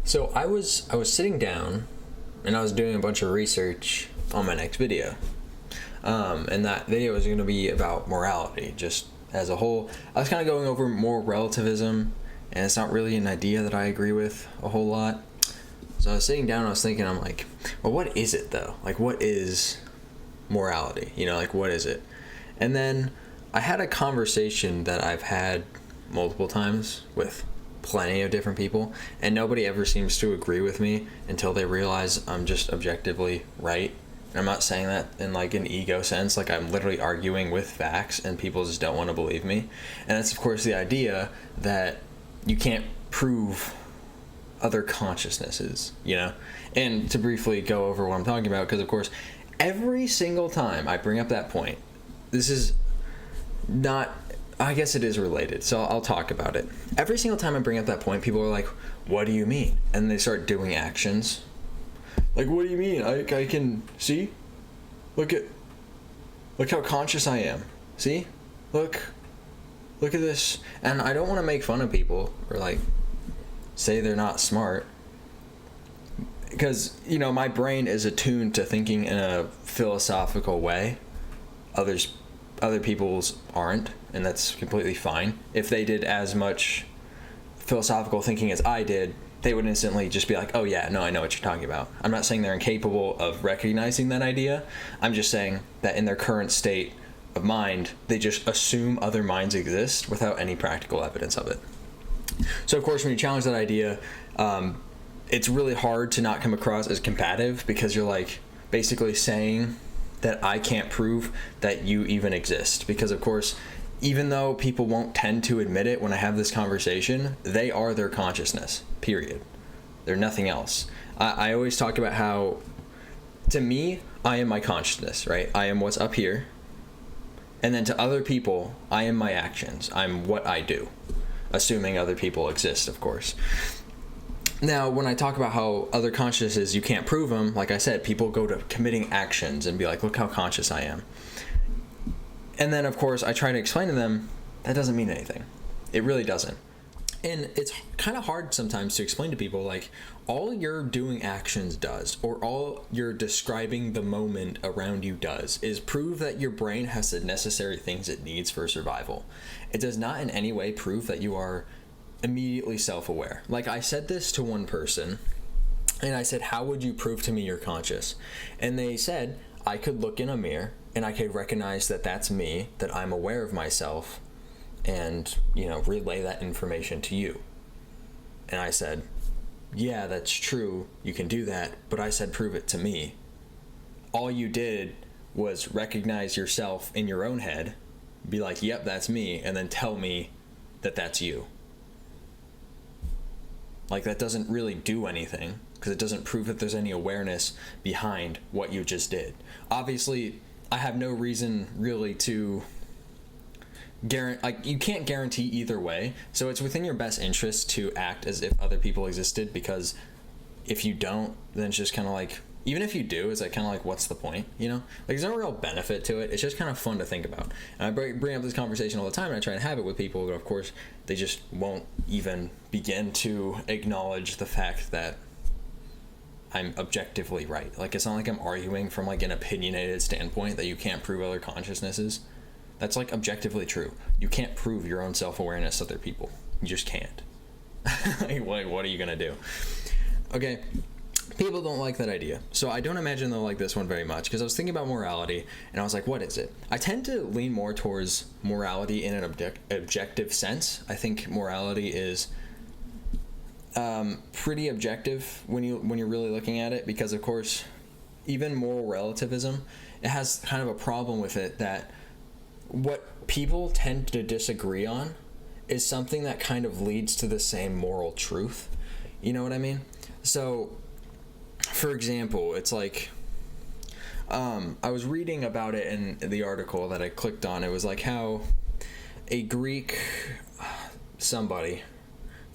So I was sitting down and I was doing a bunch of research on my next video. And that video was going to be about morality, just as a whole. I was kind of going over moral relativism, and it's not really an idea that I agree with a whole lot. So I was sitting down and I was thinking, I'm like, well, what is it though? Like, what is morality? Like, what is it? And then I had a conversation that I've had multiple times with plenty of different people, and nobody ever seems to agree with me until they realize I'm just objectively right. And I'm not saying that in like an ego sense, like I'm literally arguing with facts and people just don't want to believe me. And that's of course the idea that you can't prove other consciousnesses, And to briefly go over what I'm talking about, because of course every single time I bring up that point, this is not, I guess it is related, so I'll talk about it. Every single time I bring up that point, people are like, what do you mean? And they start doing actions. Like, what do you mean? I can see? Look how conscious I am. See? Look at this. And I don't want to make fun of people or like say they're not smart, because my brain is attuned to thinking in a philosophical way. Other people's aren't, and that's completely fine. If they did as much philosophical thinking as I did, they would instantly just be like, oh yeah, no, I know what you're talking about. I'm not saying they're incapable of recognizing that idea. I'm just saying that in their current state of mind, they just assume other minds exist without any practical evidence of it. So of course, when you challenge that idea, it's really hard to not come across as combative, because you're like basically saying that I can't prove that you even exist. Because of course, even though people won't tend to admit it when I have this conversation, they are their consciousness, period. They're nothing else. I always talk about how, to me, I am my consciousness, right? I am what's up here. And then to other people, I am my actions. I'm what I do. Assuming other people exist, of course. Now, when I talk about how other consciousnesses, you can't prove them, like I said, people go to committing actions and be like, look how conscious I am. And then, of course, I try to explain to them, that doesn't mean anything. It really doesn't. And it's kind of hard sometimes to explain to people, like, all your doing actions does, or all you're describing the moment around you does, is prove that your brain has the necessary things it needs for survival. It does not in any way prove that you are immediately self-aware. Like, I said this to one person, and I said, how would you prove to me you're conscious? And they said, I could look in a mirror and I could recognize that that's me, that I'm aware of myself, and, relay that information to you. And I said, yeah, that's true, you can do that, but I said, prove it to me. All you did was recognize yourself in your own head, be like, yep, that's me, and then tell me that that's you. Like, that doesn't really do anything, because it doesn't prove that there's any awareness behind what you just did. Obviously, I have no reason really to you can't guarantee either way, so it's within your best interest to act as if other people existed, because if you don't, then it's just kind of like, even if you do, it's like kind of like, what's the point, Like, there's no real benefit to it. It's just kind of fun to think about. And I bring up this conversation all the time, and I try to have it with people, but of course, they just won't even begin to acknowledge the fact that I'm objectively right. Like, it's not like I'm arguing from like an opinionated standpoint that you can't prove other consciousnesses. That's like objectively true. You can't prove your own self-awareness to other people. You just can't. Like, what are you gonna do? Okay. People don't like that idea. So I don't imagine they'll like this one very much, because I was thinking about morality and I was like, what is it? I tend to lean more towards morality in an objective sense. I think morality is pretty objective when you're really looking at it, because of course, even moral relativism, it has kind of a problem with it, that what people tend to disagree on is something that kind of leads to the same moral truth. You know what I mean? So, for example, it's like, I was reading about it in the article that I clicked on. It was like how a Greek somebody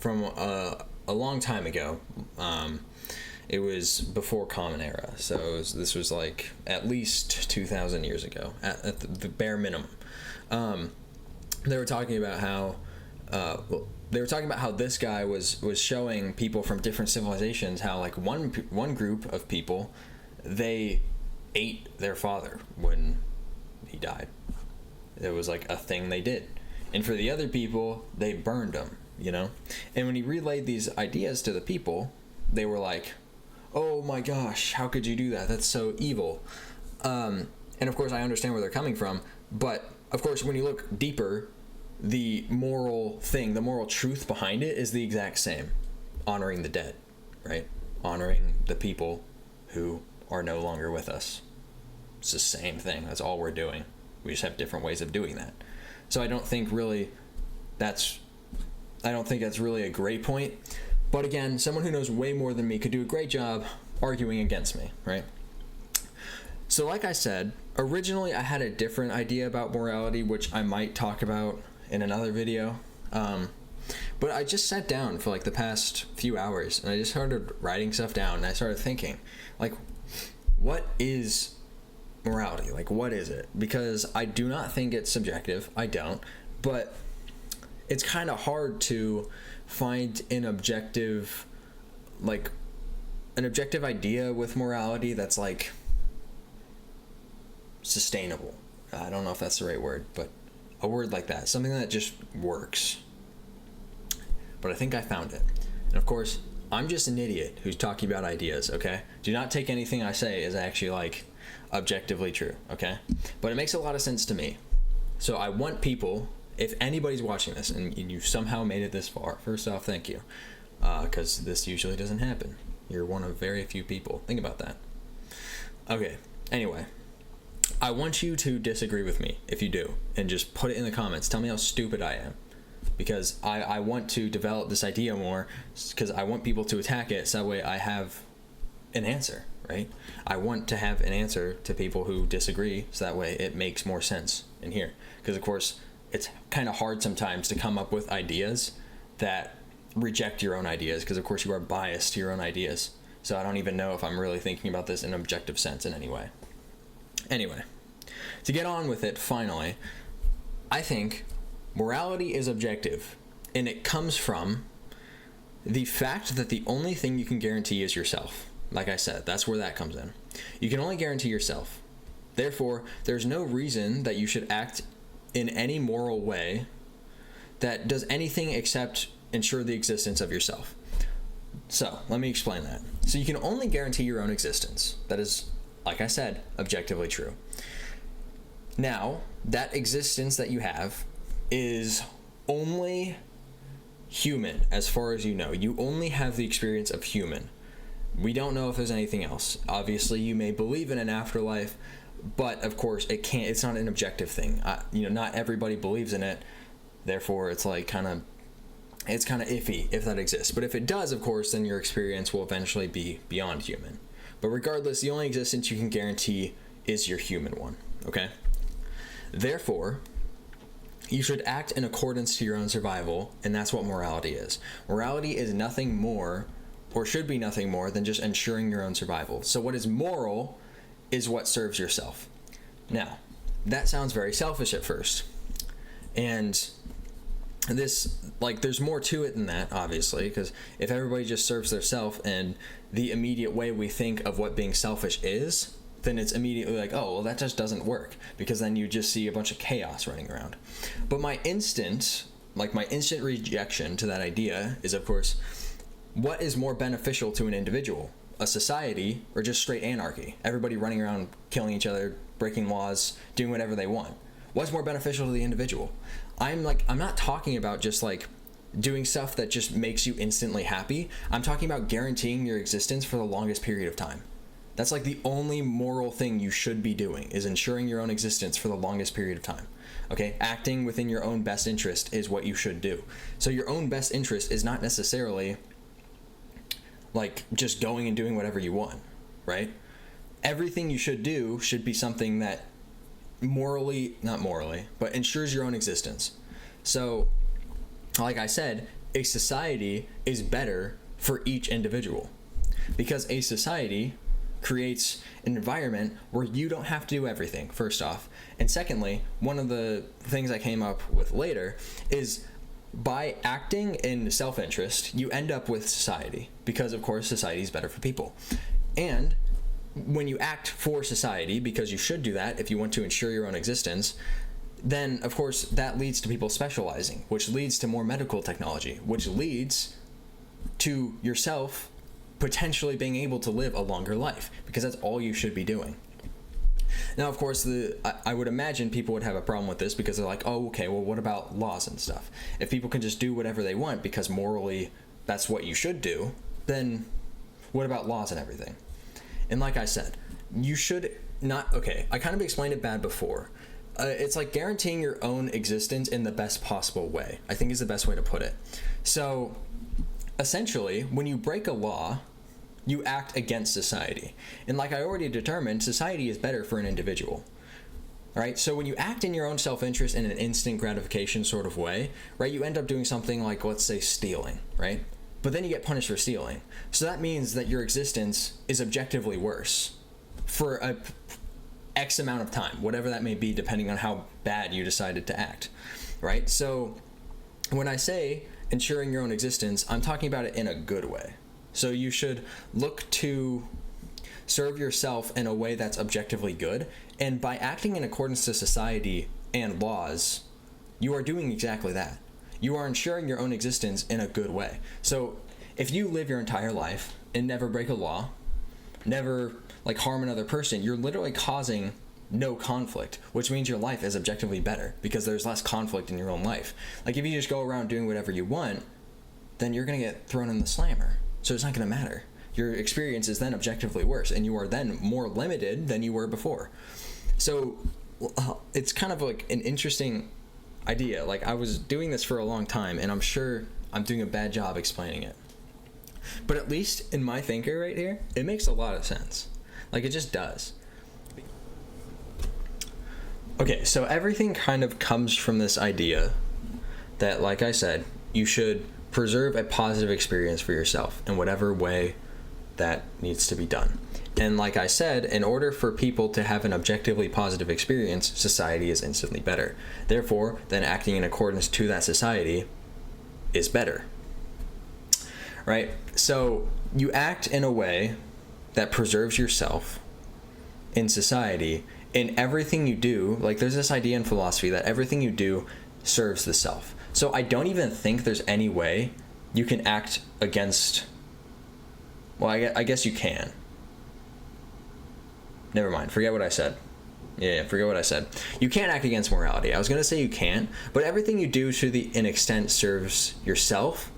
from a long time ago, it was before Common Era, so this was like at least 2,000 years ago, at the bare minimum. They were talking about how, they were talking about how this guy was showing people from different civilizations how like one group of people, they ate their father when he died. It was like a thing they did. And for the other people, they burned him, you know? And when he relayed these ideas to the people, they were like, oh my gosh, how could you do that? That's so evil. And of course, I understand where they're coming from. But of course, when you look deeper, the moral thing, the moral truth behind it is the exact same. Honoring the dead, right? Honoring the people who are no longer with us. It's the same thing. That's all we're doing. We just have different ways of doing that. So I don't think that's really a great point. But again, someone who knows way more than me could do a great job arguing against me, right? So like I said, originally I had a different idea about morality, which I might talk about in another video. But I just sat down for like the past few hours and I just started writing stuff down and I started thinking, like, what is morality? Like, what is it? Because I do not think it's subjective. I don't. But it's kind of hard to find an objective idea with morality that's like sustainable. I don't know if that's the right word, but a word like that, something that just works. But I think I found it. And of course, I'm just an idiot who's talking about ideas, okay? Do not take anything I say as actually like objectively true, okay? But it makes a lot of sense to me. So I want people, if anybody's watching this and you somehow made it this far, first off, thank you. Because this usually doesn't happen. You're one of very few people. Think about that. Okay, anyway. I want you to disagree with me if you do, and just put it in the comments. Tell me how stupid I am. Because I want to develop this idea more, because I want people to attack it, so that way I have an answer, right? I want to have an answer to people who disagree, so that way it makes more sense in here. Because of course, it's kind of hard sometimes to come up with ideas that reject your own ideas, because of course you are biased to your own ideas. So I don't even know if I'm really thinking about this in an objective sense in any way. Anyway, to get on with it, finally, I think morality is objective, and it comes from the fact that the only thing you can guarantee is yourself. Like I said, that's where that comes in. You can only guarantee yourself. Therefore, there's no reason that you should act in any moral way that does anything except ensure the existence of yourself. So, let me explain that. So you can only guarantee your own existence. That is, like I said, objectively true. Now, that existence that you have is only human, as far as you know. You only have the experience of human. We don't know if there's anything else. Obviously, you may believe in an afterlife, but of course, it's not an objective thing. Not everybody believes in it. Therefore, it's kind of iffy if that exists. But if it does, of course, then your experience will eventually be beyond human. But regardless, the only existence you can guarantee is your human one, okay? Therefore, you should act in accordance to your own survival, and that's what morality is. Morality is nothing more, or should be nothing more, than just ensuring your own survival. So what is moral is what serves yourself. Now, that sounds very selfish at first. And this, there's more to it than that, obviously, because if everybody just serves their self and the immediate way we think of what being selfish is, then it's immediately like, oh, well, that just doesn't work, because then you just see a bunch of chaos running around. But my instant rejection to that idea is, of course, what is more beneficial to an individual? A society or just straight anarchy? Everybody running around killing each other, breaking laws, doing whatever they want. What's more beneficial to the individual? I'm not talking about just doing stuff that just makes you instantly happy. I'm talking about guaranteeing your existence for the longest period of time. That's the only moral thing you should be doing, is ensuring your own existence for the longest period of time. Okay? Acting within your own best interest is what you should do. So your own best interest is not necessarily just going and doing whatever you want, right? Everything you should do should be something that not morally, but ensures your own existence. So, like I said, a society is better for each individual, because a society creates an environment where you don't have to do everything, first off. And secondly, one of the things I came up with later is by acting in self-interest, you end up with society, because of course society is better for people. And when you act for society, because you should do that if you want to ensure your own existence, then of course that leads to people specializing, which leads to more medical technology, which leads to yourself potentially being able to live a longer life, because that's all you should be doing. Now, of course, I would imagine people would have a problem with this, because they're like, oh, okay, well, what about laws and stuff? If people can just do whatever they want because morally that's what you should do, then what about laws and everything? And like I said, you should not, okay, I kind of explained it bad before. It's like guaranteeing your own existence in the best possible way, I think is the best way to put it. So essentially, when you break a law, you act against society. And like I already determined, society is better for an individual. All right, so when you act in your own self-interest in an instant gratification sort of way, right, you end up doing something like, let's say, stealing, right? But then you get punished for stealing. So that means that your existence is objectively worse for a X amount of time, whatever that may be, depending on how bad you decided to act, right? So when I say ensuring your own existence, I'm talking about it in a good way. So you should look to serve yourself in a way that's objectively good, and by acting in accordance to society and laws, you are doing exactly that. You are ensuring your own existence in a good way. So if you live your entire life and never break a law, never harm another person, you're literally causing no conflict, which means your life is objectively better because there's less conflict in your own life. Like if you just go around doing whatever you want, then you're going to get thrown in the slammer. So it's not going to matter. Your experience is then objectively worse, and you are then more limited than you were before. So it's kind of like an interesting idea. Like I was doing this for a long time, and I'm sure I'm doing a bad job explaining it. But at least in my thinker right here, it makes a lot of sense. Like it just does. Okay, so everything kind of comes from this idea that, like I said, you should preserve a positive experience for yourself in whatever way that needs to be done. And like I said, in order for people to have an objectively positive experience, society is instantly better. Therefore, then acting in accordance to that society is better. Right? So you act in a way that preserves yourself in society. In everything you do, like there's this idea in philosophy that everything you do serves the self. So I don't even think there's any way you can act against, well, I guess you can. Never mind, forget what I said. Yeah, forget what I said. You can't act against morality. I was going to say you can, but everything you do to an extent serves yourself.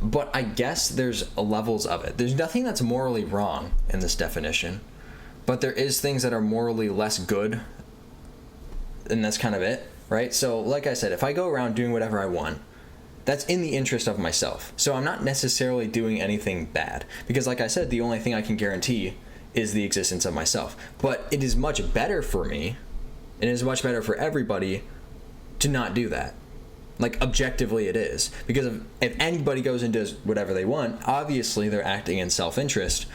But I guess there's levels of it. There's nothing that's morally wrong in this definition, but there is things that are morally less good, and that's kind of it, right? So like I said, if I go around doing whatever I want, that's in the interest of myself. So I'm not necessarily doing anything bad, because like I said, the only thing I can guarantee is the existence of myself. But it is much better for me, and it is much better for everybody to not do that. Like objectively it is, because if anybody goes and does whatever they want, obviously they're acting in self-interest,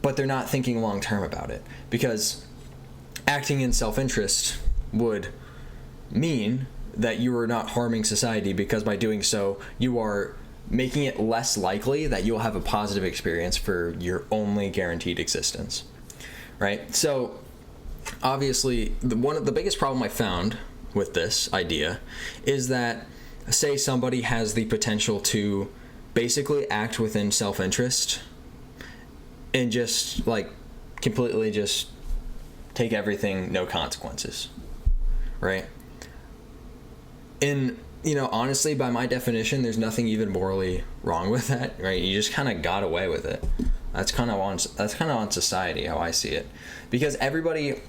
but they're not thinking long-term about it, because acting in self-interest would mean that you are not harming society, because by doing so you are making it less likely that you'll have a positive experience for your only guaranteed existence, right? So obviously one of the biggest problem I found with this idea is that, say somebody has the potential to basically act within self-interest and just like completely just take everything, no consequences, right? And honestly, by my definition, there's nothing even morally wrong with that, right? You just kind of got away with it. That's kind of on society, how I see it, because everybody,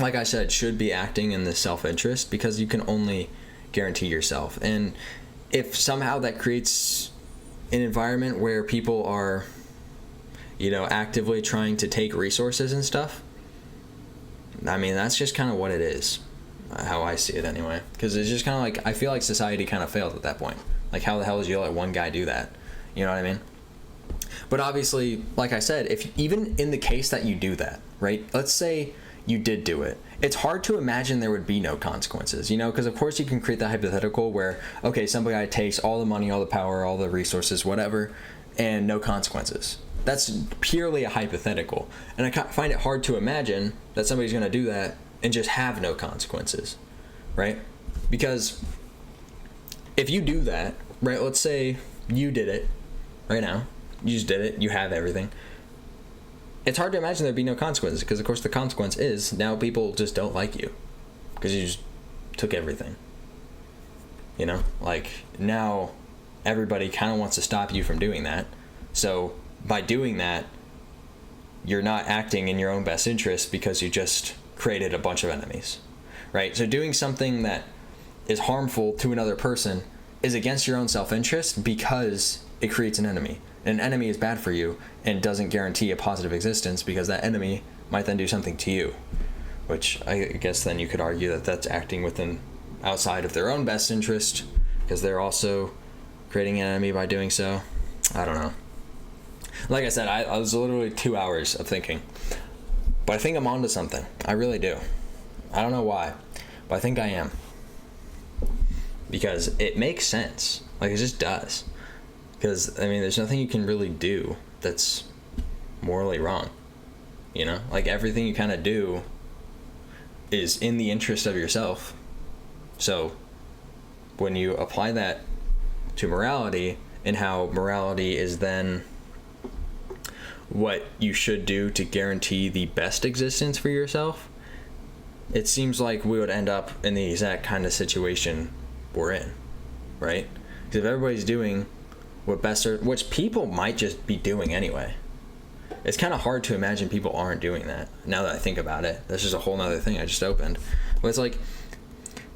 like I said, should be acting in the self-interest, because you can only guarantee yourself. And if somehow that creates an environment where people are, actively trying to take resources and stuff, I mean, that's just kind of what it is, how I see it anyway. Because it's just kind of like, I feel like society kind of failed at that point. Like, how the hell did you let one guy do that? You know what I mean? But obviously, like I said, if even in the case that you do that, right? Let's say you did do it. It's hard to imagine there would be no consequences, you know, because of course you can create the hypothetical where, okay, somebody takes all the money, all the power, all the resources, whatever, and no consequences. That's purely a hypothetical. And I find it hard to imagine that somebody's going to do that and just have no consequences, right? Because if you do that, right, let's say you did it right now, you just did it, you have everything. It's hard to imagine there'd be no consequences, because of course the consequence is now people just don't like you because you just took everything. You know, like now everybody kind of wants to stop you from doing that. So by doing that, you're not acting in your own best interest because you just created a bunch of enemies, right? So doing something that is harmful to another person is against your own self-interest because it creates an enemy. An enemy is bad for you and doesn't guarantee a positive existence, because that enemy might then do something to you, which I guess then you could argue that that's acting within outside of their own best interest because they're also creating an enemy by doing so. I don't know. Like I said, I was literally 2 hours of thinking, but I think I'm onto something. I really do. I don't know why, but I think I am, because it makes sense. Like, it just does. Because, I mean, there's nothing you can really do that's morally wrong, you know? Like, everything you kind of do is in the interest of yourself. So, when you apply that to morality, and how morality is then what you should do to guarantee the best existence for yourself, it seems like we would end up in the exact kind of situation we're in, right? Because if everybody's doing what best are, which people might just be doing anyway. It's kind of hard to imagine people aren't doing that. Now that I think about it, that's just a whole nother thing I just opened. But it's like,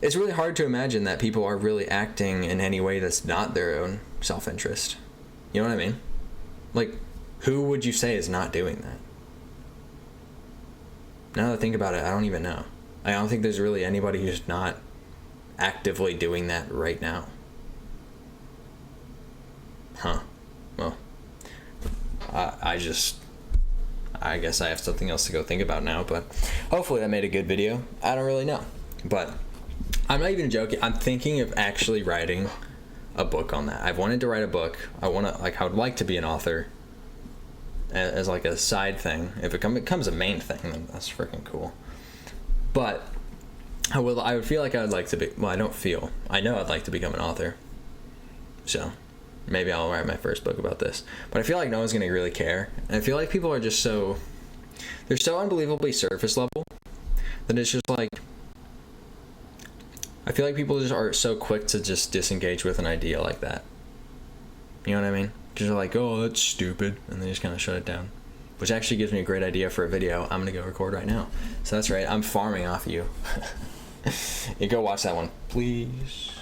it's really hard to imagine that people are really acting in any way that's not their own self-interest. You know what I mean? Like, who would you say is not doing that? Now that I think about it, I don't even know. I don't think there's really anybody who's not actively doing that right now. Huh. Well, I guess I have something else to go think about now, but hopefully I made a good video. I don't really know, but I'm not even joking. I'm thinking of actually writing a book on that. I've wanted to write a book. I would like to be an author as like a side thing. If it becomes a main thing, then that's freaking cool. But I would feel like I would like to be, well, I know I'd like to become an author. So maybe I'll write my first book about this. But I feel like no one's going to really care. And I feel like people are just they're so unbelievably surface level that it's just like, I feel like people just are so quick to just disengage with an idea like that. You know what I mean? Because they're like, oh, that's stupid. And they just kind of shut it down. Which actually gives me a great idea for a video I'm going to go record right now. So that's right. I'm farming off you. You go watch that one, please.